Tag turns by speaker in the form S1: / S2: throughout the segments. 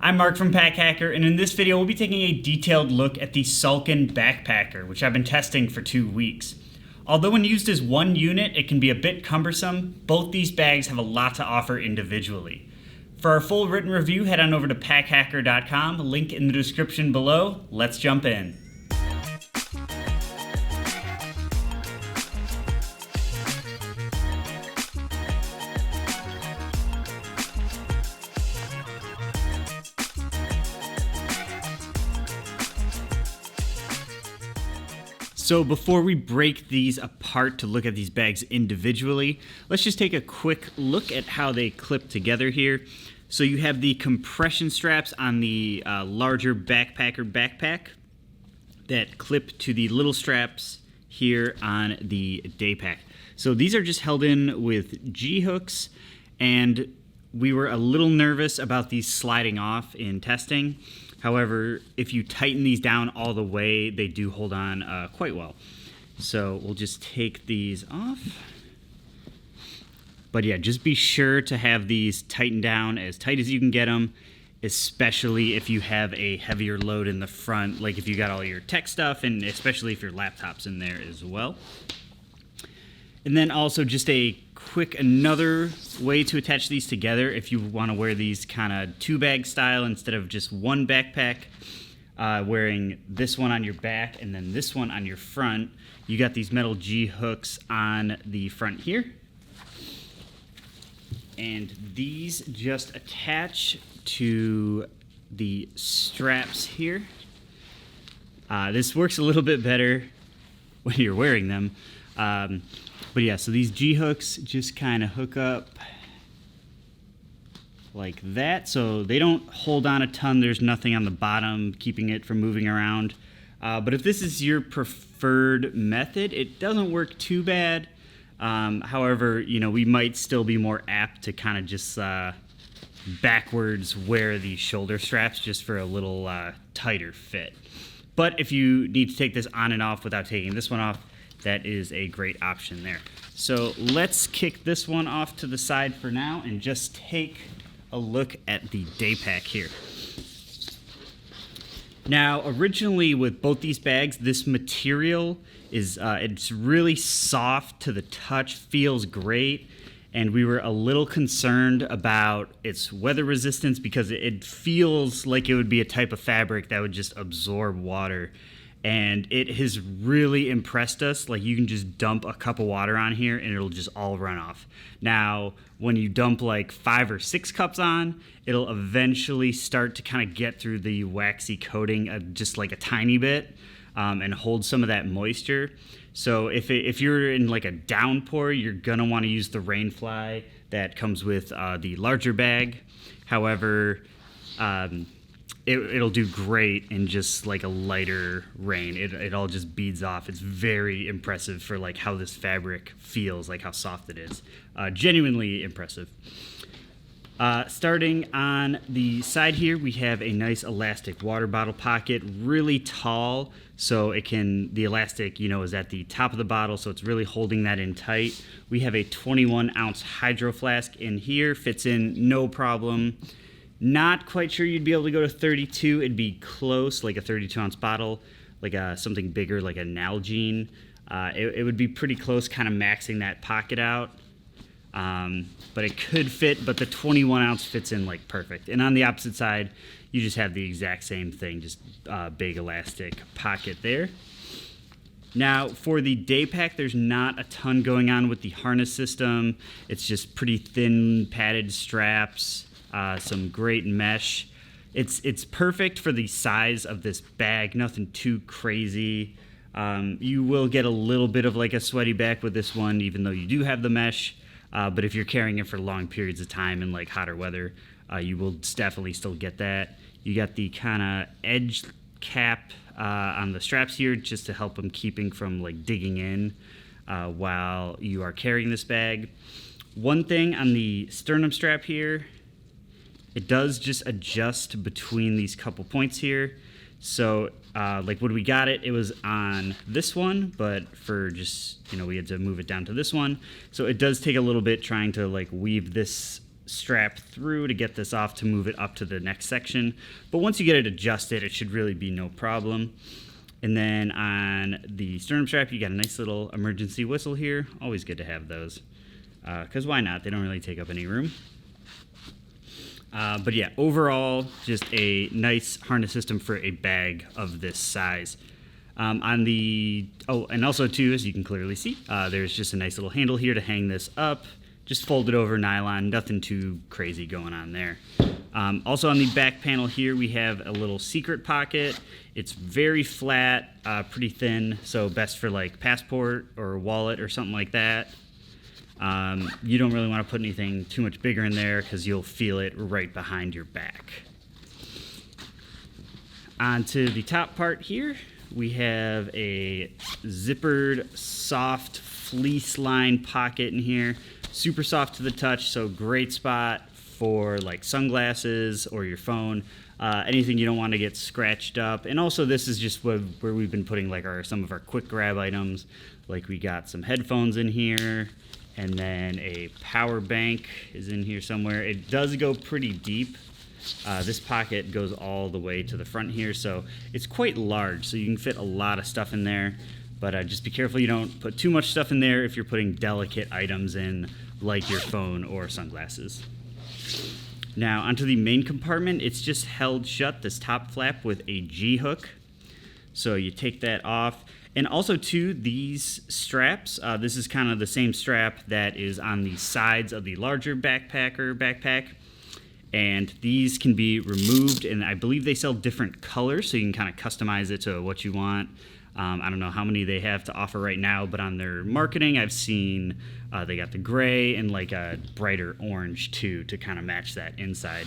S1: I'm Mark from Pack Hacker, and in this video we'll be taking a detailed look at the Salkan backpacker, which I've been testing for 2 weeks. Although when used as one unit it can be a bit cumbersome, both these bags have a lot to offer individually. For our full written review, head on over to packhacker.com, link in the description below. Let's jump in. So before we break these apart to look at these bags individually, let's just take a quick look at how they clip together here. So you have the compression straps on the larger backpacker backpack that clip to the little straps here on the Daypack. So these are just held in with G-hooks, and we were a little nervous about these sliding off in testing. However, if you tighten these down all the way, they do hold on quite well. So we'll just take these off. But yeah, just be sure to have these tightened down as tight as you can get them, especially if you have a heavier load in the front, like if you got all your tech stuff, and especially if your laptop's in there as well. And then also just a quick another way to attach these together if you want to wear these kind of two bag style instead of just one backpack, wearing this one on your back and then this one on your front. You got these metal G hooks on the front here, and these just attach to the straps here. This works a little bit better when you're wearing them. But yeah, so these G-hooks just kind of hook up like that, so they don't hold on a ton. There's nothing on the bottom keeping it from moving around. But if this is your preferred method, it doesn't work too bad. However, you know, we might still be more apt to kind of just backwards wear these shoulder straps just for a little tighter fit. But if you need to take this on and off without taking this one off, that is a great option there. So let's kick this one off to the side for now and just take a look at the Daypack here. Now, originally with both these bags, this material is it's really soft to the touch, feels great, and we were a little concerned about its weather resistance because it feels like it would be a type of fabric that would just absorb water. And it has really impressed us. Like, you can just dump a cup of water on here and it'll just all run off. Now, when you dump like 5 or 6 cups on, it'll eventually start to kind of get through the waxy coating just like a tiny bit, and hold some of that moisture. So if you're in like a downpour, you're gonna want to use the Rainfly that comes with the larger bag. However, it'll do great in just like a lighter rain. It all just beads off. It's very impressive for like how this fabric feels, like how soft it is. Genuinely impressive. Starting on the side here, we have a nice elastic water bottle pocket, really tall, so the elastic, you know, is at the top of the bottle, so it's really holding that in tight. We have a 21-ounce hydro flask in here, fits in no problem. Not quite sure you'd be able to go to 32. It'd be close, like a 32-ounce bottle, like something bigger, like a Nalgene. It would be pretty close, kind of maxing that pocket out. But it could fit, but the 21-ounce fits in like perfect. And on the opposite side, you just have the exact same thing, just big elastic pocket there. Now, for the Daypack, there's not a ton going on with the harness system. It's just pretty thin padded straps. Some great mesh. It's perfect for the size of this bag, nothing too crazy. You will get a little bit of like a sweaty back with this one, even though you do have the mesh. But if you're carrying it for long periods of time in like hotter weather, you will definitely still get that. You got the kind of edge cap on the straps here just to help them keeping from like digging in while you are carrying this bag. One thing on the sternum strap here, it does just adjust between these couple points here. So like when we got it, it was on this one, but for just, you know, we had to move it down to this one. So it does take a little bit trying to like weave this strap through to get this off to move it up to the next section. But once you get it adjusted, it should really be no problem. And then on the sternum strap, you got a nice little emergency whistle here. Always good to have those, because why not? They don't really take up any room. But yeah, overall, just a nice harness system for a bag of this size. And also too, as you can clearly see, there's just a nice little handle here to hang this up. Just folded over nylon, nothing too crazy going on there. Also on the back panel here, we have a little secret pocket. It's very flat, pretty thin, so best for like passport or a wallet or something like that. You don't really want to put anything too much bigger in there because you'll feel it right behind your back. Onto the top part here, we have a zippered, soft, fleece-lined pocket in here. Super soft to the touch, so great spot for like sunglasses or your phone. Anything you don't want to get scratched up. And also this is just where we've been putting like some of our quick grab items. Like we got some headphones in here, and then a power bank is in here somewhere. It does go pretty deep. This pocket goes all the way to the front here, so it's quite large, so you can fit a lot of stuff in there. But just be careful you don't put too much stuff in there if you're putting delicate items in, like your phone or sunglasses. Now, onto the main compartment, it's just held shut, this top flap, with a G-hook. So you take that off. And also, too, these straps, this is kind of the same strap that is on the sides of the larger backpack. And these can be removed, and I believe they sell different colors, so you can kind of customize it to what you want. I don't know how many they have to offer right now, but on their marketing, I've seen they got the gray and like a brighter orange too to kind of match that inside.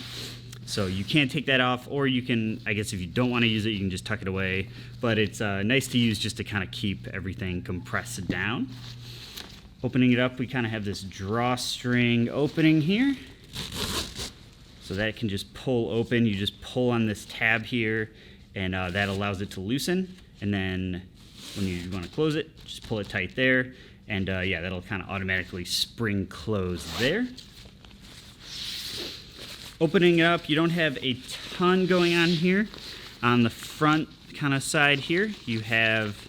S1: So you can't take that off, or you can, I guess if you don't want to use it, you can just tuck it away. But it's nice to use just to kind of keep everything compressed down. Opening it up, we kind of have this drawstring opening here. So that can just pull open. You just pull on this tab here, and that allows it to loosen. And then when you want to close it, just pull it tight there. And yeah, that'll kind of automatically spring close there. Opening it up, you don't have a ton going on here. On the front kind of side here, you have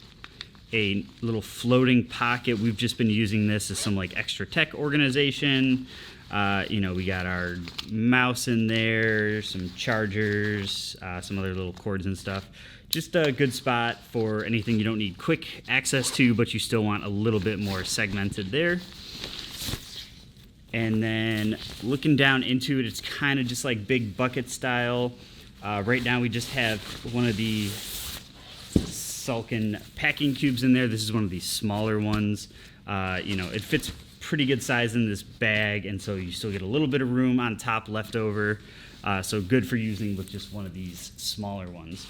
S1: a little floating pocket. We've just been using this as some like extra tech organization. We got our mouse in there, some chargers, some other little cords and stuff. Just a good spot for anything you don't need quick access to, but you still want a little bit more segmented there. And then looking down into it, it's kind of just like big bucket style. Right now we just have one of the Salkan packing cubes in there. This is one of these smaller ones. It fits pretty good size in this bag, and so you still get a little bit of room on top left over. So good for using with just one of these smaller ones.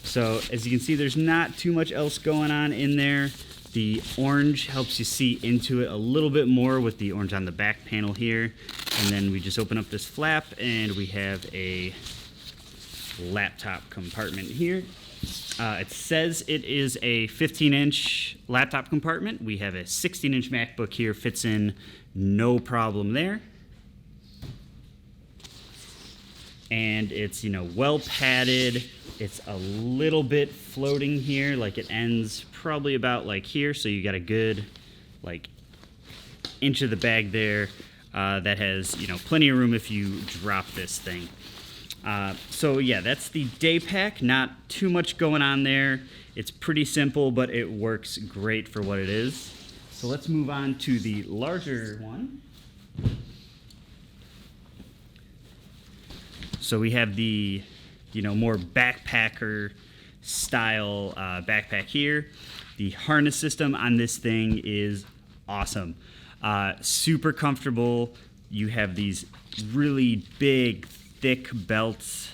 S1: So as you can see, there's not too much else going on in there. The orange helps you see into it a little bit more with the orange on the back panel here. And then we just open up this flap, and we have a laptop compartment here. It says it is a 15-inch laptop compartment. We have a 16-inch MacBook here, fits in no problem there. And it's, well padded. It's a little bit floating here, like it ends probably about like here, so you got a good like inch of the bag there that has plenty of room if you drop this thing. So yeah, that's the Daypack. Not too much going on there. It's pretty simple, but it works great for what it is. So let's move on to the larger one. So we have the more backpacker style backpack here. The harness system on this thing is awesome. Super comfortable. You have these really big, thick belts,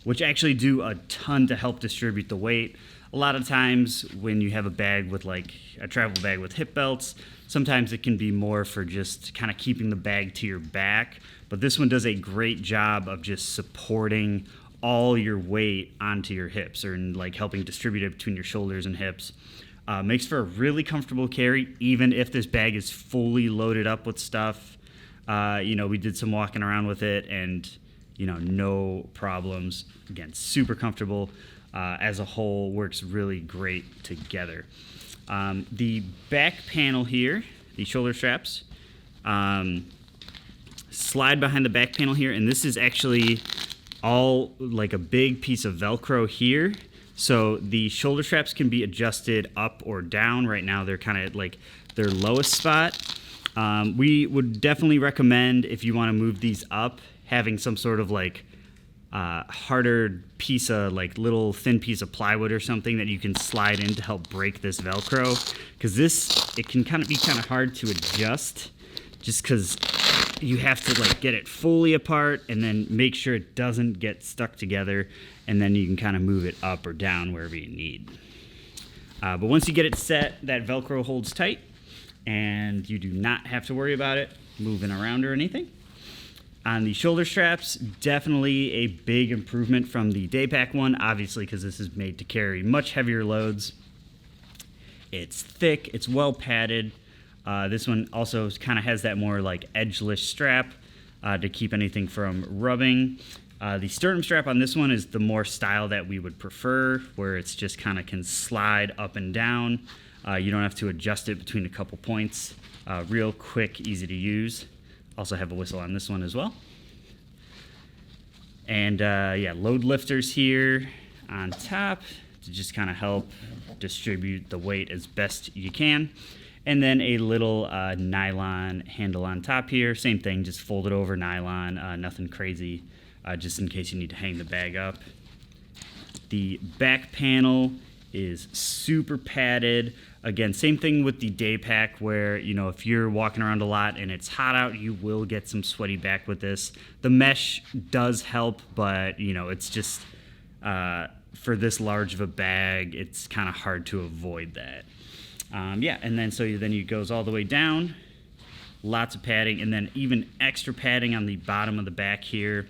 S1: which actually do a ton to help distribute the weight. A lot of times when you have a bag with like a travel bag with hip belts, sometimes it can be more for just kind of keeping the bag to your back. But this one does a great job of just supporting all your weight onto your hips, or like helping distribute it between your shoulders and hips. Makes for a really comfortable carry, even if this bag is fully loaded up with stuff. We did some walking around with it, and no problems. Again, super comfortable. As a whole, works really great together. The back panel here, the shoulder straps, slide behind the back panel here, and this is actually all like a big piece of Velcro here. So the shoulder straps can be adjusted up or down. Right now they're kind of like their lowest spot. We would definitely recommend, if you want to move these up, having some sort of like harder piece of like little thin piece of plywood or something that you can slide in to help break this Velcro, because it can kind of be hard to adjust, just because you have to like get it fully apart and then make sure it doesn't get stuck together, and then you can kind of move it up or down wherever you need. But once you get it set, that Velcro holds tight and you do not have to worry about it moving around or anything. On the shoulder straps, definitely a big improvement from the Daypack one, obviously, because this is made to carry much heavier loads. It's thick, it's well padded. This one also kind of has that more like edgeless strap to keep anything from rubbing. The sternum strap on this one is the more style that we would prefer, where it's just kind of can slide up and down. You don't have to adjust it between a couple points. Real quick, easy to use. Also have a whistle on this one as well. And load lifters here on top to just kind of help distribute the weight as best you can. And then a little nylon handle on top here. Same thing, just folded over nylon, nothing crazy, just in case you need to hang the bag up. The back panel is super padded. Again, same thing with the Daypack, where if you're walking around a lot and it's hot out, you will get some sweaty back with this. The mesh does help, but it's just for this large of a bag, it's kind of hard to avoid that. And then then it goes all the way down, lots of padding, and then even extra padding on the bottom of the back here.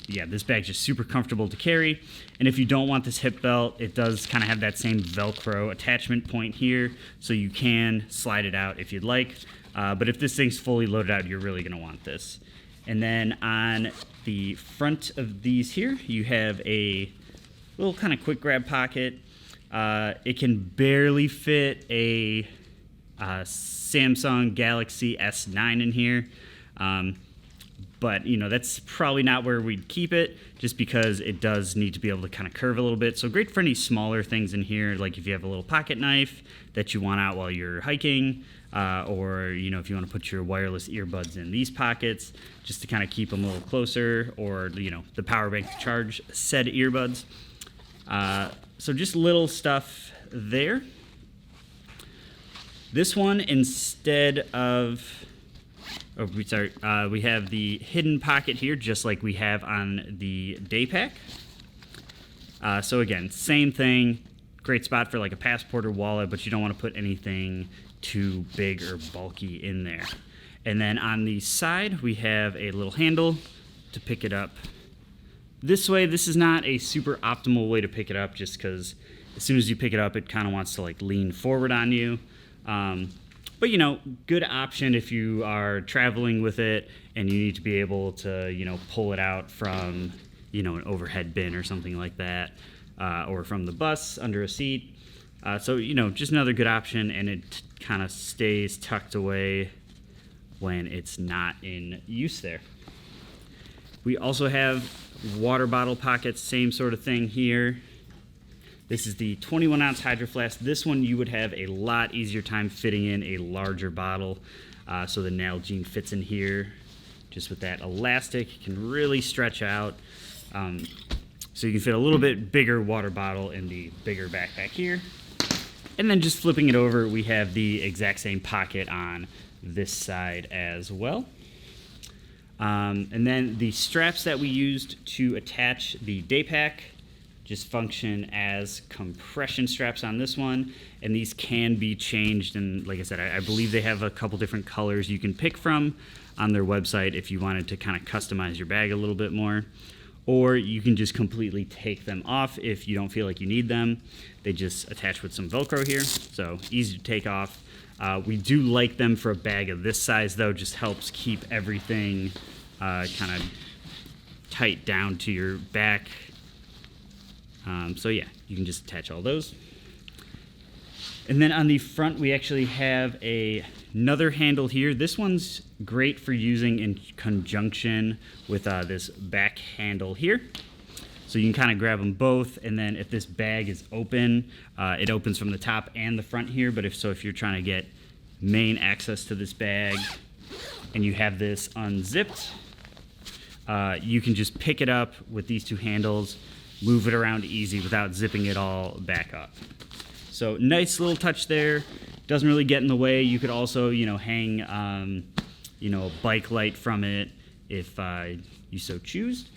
S1: This bag's just super comfortable to carry. And if you don't want this hip belt, it does kind of have that same Velcro attachment point here, so you can slide it out if you'd like. But if this thing's fully loaded out, you're really going to want this. And then on the front of these here, you have a little kind of quick grab pocket. It can barely fit a Samsung Galaxy S9 in here. But that's probably not where we'd keep it, just because it does need to be able to kind of curve a little bit. So great for any smaller things in here, like if you have a little pocket knife that you want out while you're hiking, or if you want to put your wireless earbuds in these pockets, just to kind of keep them a little closer, or the power bank to charge said earbuds. So just little stuff there. This one, instead of we have the hidden pocket here, just like we have on the Daypack. So again, same thing, great spot for like a passport or wallet, but you don't want to put anything too big or bulky in there. And then on the side, we have a little handle to pick it up this way. This is not a super optimal way to pick it up, just because as soon as you pick it up, it kind of wants to like lean forward on you. But good option if you are traveling with it and you need to be able to, pull it out from, an overhead bin or something like that, or from the bus under a seat. Just another good option, and it kind of stays tucked away when it's not in use there. We also have water bottle pockets, same sort of thing here. This is the 21-ounce Hydro Flask. This one you would have a lot easier time fitting in a larger bottle. So the Nalgene fits in here just with that elastic. It can really stretch out. So you can fit a little bit bigger water bottle in the bigger backpack here. And then just flipping it over, we have the exact same pocket on this side as well. And then the straps that we used to attach the Daypack just function as compression straps on this one, and these can be changed, and like I said, I believe they have a couple different colors you can pick from on their website if you wanted to kind of customize your bag a little bit more. or you can just completely take them off if you don't feel like you need them. They just attach with some Velcro here, so easy to take off. We do like them for a bag of this size, though. Just helps keep everything kind of tight down to your back. So yeah, you can just attach all those. And then on the front, we actually have another handle here. This one's great for using in conjunction with this back handle here. So you can kind of grab them both, and then if this bag is open, it opens from the top and the front here. But if you're trying to get main access to this bag and you have this unzipped, you can just pick it up with these two handles, move it around easy without zipping it all back up. So nice little touch there. Doesn't really get in the way. You could also, hang, a bike light from it if you so choose.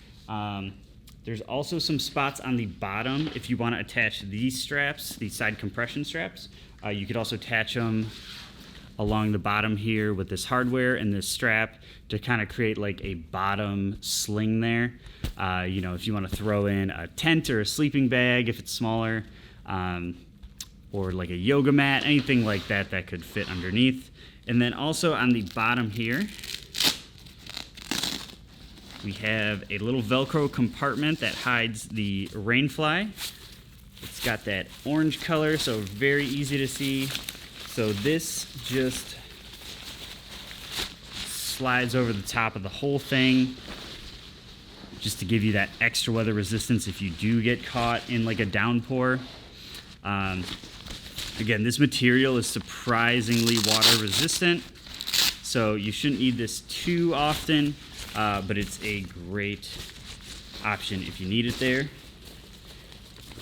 S1: There's also some spots on the bottom if you want to attach these straps, these side compression straps. You could also attach them along the bottom here with this hardware and this strap to kind of create like a bottom sling there. If you want to throw in a tent or a sleeping bag if it's smaller, or like a yoga mat, anything like that that could fit underneath. And then also on the bottom here, we have a little Velcro compartment that hides the rainfly. It's got that orange color, so very easy to see. So this just slides over the top of the whole thing, just to give you that extra weather resistance if you do get caught in like a downpour. Again, this material is surprisingly water resistant, so you shouldn't need this too often, but it's a great option if you need it there.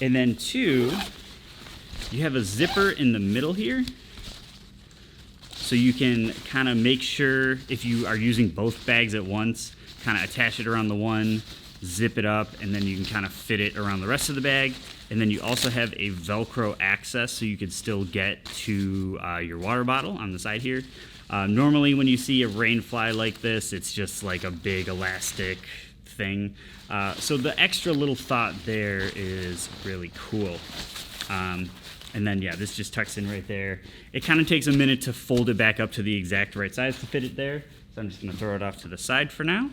S1: And then two, you have a zipper in the middle here, so you can kind of make sure if you are using both bags at once, kind of attach it around the one, zip it up, and then you can kind of fit it around the rest of the bag. And then you also have a Velcro access, so you could still get to your water bottle on the side here. Normally when you see a rain fly like this, it's just like a big elastic thing. So the extra little thought there is really cool. And then yeah, this just tucks in right there. It kind of takes a minute to fold it back up to the exact right size to fit it there. So I'm just gonna throw it off to the side for now.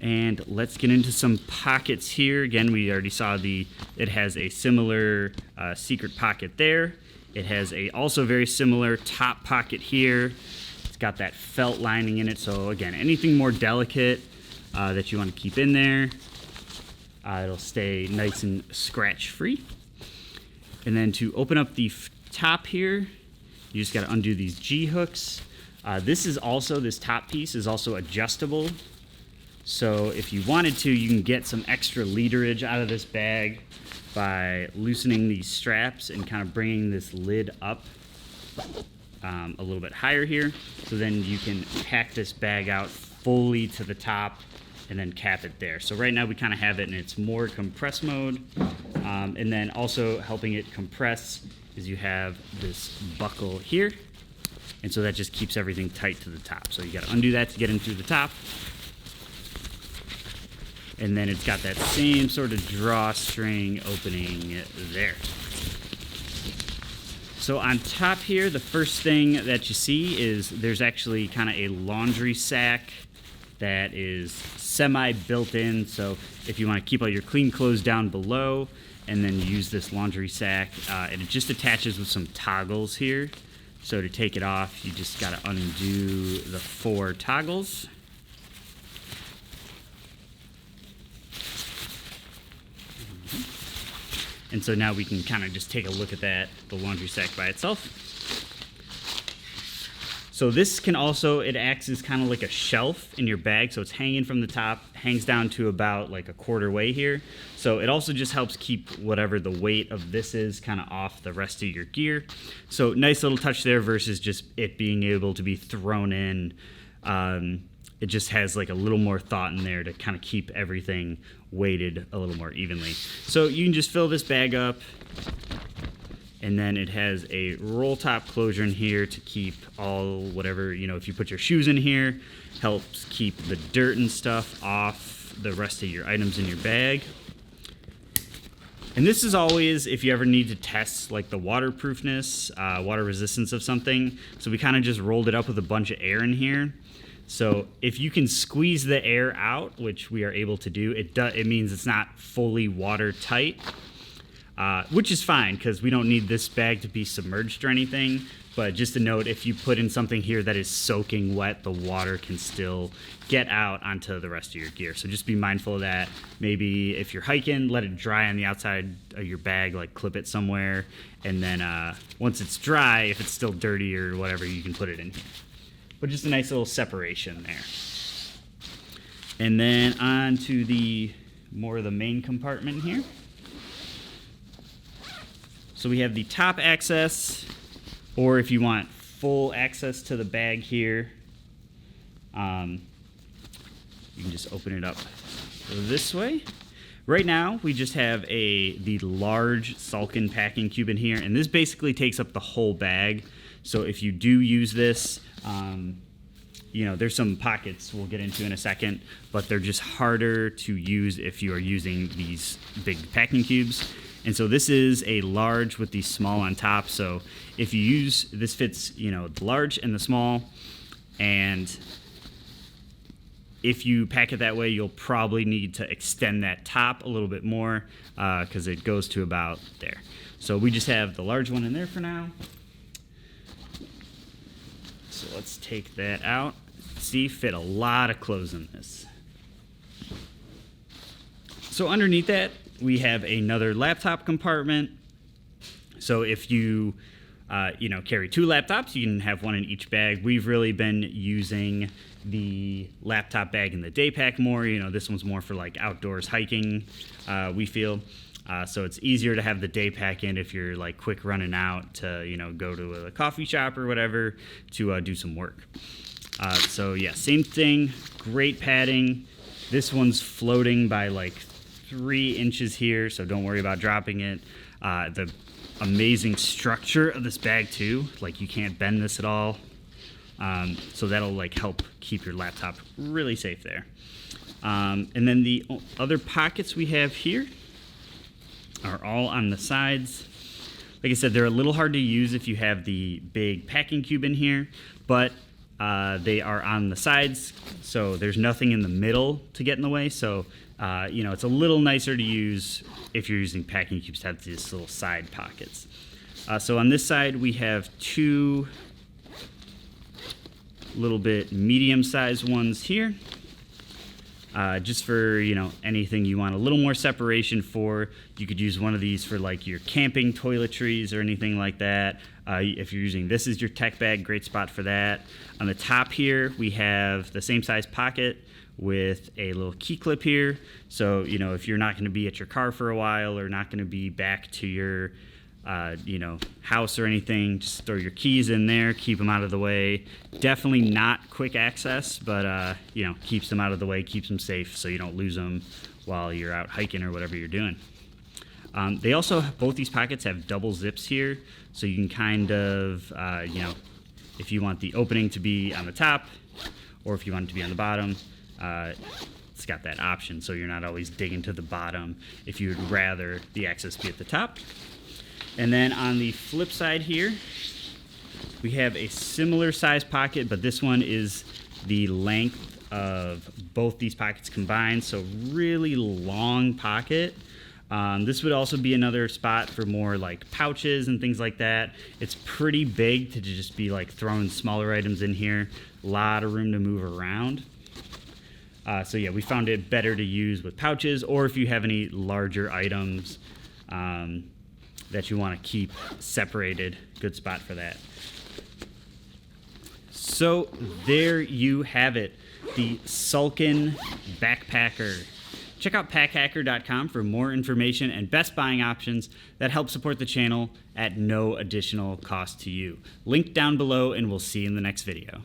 S1: And let's get into some pockets here. Again, we already saw it has a similar secret pocket there. It has a also very similar top pocket here. It's got that felt lining in it. So again, anything more delicate that you want to keep in there, it'll stay nice and scratch free. And then to open up the top here, you just got to undo these G hooks. This top piece is also adjustable. So if you wanted to, you can get some extra literage out of this bag by loosening these straps and kind of bringing this lid up a little bit higher here. So then you can pack this bag out fully to the top and then cap it there. So right now we kind of have it in its more compressed mode. And then also helping it compress is you have this buckle here. And so that just keeps everything tight to the top. So you got to undo that to get into the top. And then it's got that same sort of drawstring opening there. So on top here, the first thing that you see is there's actually kind of a laundry sack that is semi-built in. So if you want to keep all your clean clothes down below and then use this laundry sack, and it just attaches with some toggles here. So to take it off, you just got to undo the 4 toggles. And so now we can kind of just take a look at the laundry sack by itself. So this can also, it acts as kind of like a shelf in your bag. So it's hanging from the top, hangs down to about like a quarter way here. So it also just helps keep whatever the weight of this is kind of off the rest of your gear. So nice little touch there versus just it being able to be thrown in. It just has like a little more thought in there to kind of keep everything weighted a little more evenly. So you can just fill this bag up, And then it has a roll top closure in here to keep all whatever, if you put your shoes in here, helps keep the dirt and stuff off the rest of your items in your bag. And this is always if you ever need to test like the waterproofness, water resistance of something. So we kind of just rolled it up with a bunch of air in here. So if you can squeeze the air out, which we are able to do, it means it's not fully watertight. Which is fine because we don't need this bag to be submerged or anything. But just a note, if you put in something here that is soaking wet, the water can still get out onto the rest of your gear. So just be mindful of that. Maybe if you're hiking, let it dry on the outside of your bag, like clip it somewhere. And then once it's dry, if it's still dirty or whatever, you can put it in here. But just a nice little separation there. And then on to the more of the main compartment here. So we have the top access, or if you want full access to the bag here, you can just open it up this way. Right now, we just have the large Salkan packing cube in here, and this basically takes up the whole bag. So if you do use this, there's some pockets we'll get into in a second, but they're just harder to use if you are using these big packing cubes. And so this is a large with the small on top. So if you use, this fits, the large and the small. And if you pack it that way, you'll probably need to extend that top a little bit more because it goes to about there. So we just have the large one in there for now. So let's take that out. See, fit a lot of clothes in this. So underneath that, we have another laptop compartment. So if you, carry two laptops, you can have one in each bag. We've really been using the laptop bag in the Daypack more. This one's more for like outdoors hiking, we feel. So it's easier to have the Daypack in if you're like quick running out to, go to a coffee shop or whatever to do some work. So yeah, same thing, great padding. This one's floating by like 3 inches here, so don't worry about dropping it. The amazing structure of this bag too, like you can't bend this at all. So that'll like help keep your laptop really safe there. And then the other pockets we have here are all on the sides. Like I said, they're a little hard to use if you have the big packing cube in here, but they are on the sides, so there's nothing in the middle to get in the way. So it's a little nicer to use if you're using packing cubes to have these little side pockets. So on this side, we have 2 little bit medium-sized ones here. Just for, anything you want a little more separation for. You could use one of these for like your camping toiletries or anything like that. If you're using this as your tech bag, great spot for that. On the top here, we have the same size pocket with a little key clip here. So, if you're not going to be at your car for a while or not going to be back to your house or anything, just throw your keys in there, keep them out of the way. Definitely not quick access, but keeps them out of the way, keeps them safe so you don't lose them while you're out hiking or whatever you're doing. They also, both these pockets have double zips here, so you can kind of, if you want the opening to be on the top or if you want it to be on the bottom, it's got that option, so you're not always digging to the bottom if you'd rather the access be at the top. And then on the flip side here, we have a similar size pocket, but this one is the length of both these pockets combined, so really long pocket. This would also be another spot for more like pouches and things like that. It's pretty big to just be like throwing smaller items in here. A lot of room to move around. So yeah, we found it better to use with pouches, or if you have any larger items that you want to keep separated, good spot for that. So there you have it, the Salkan backpacker. Check out packhacker.com for more information and best buying options that help support the channel at no additional cost to you. Link down below, and we'll see you in the next video.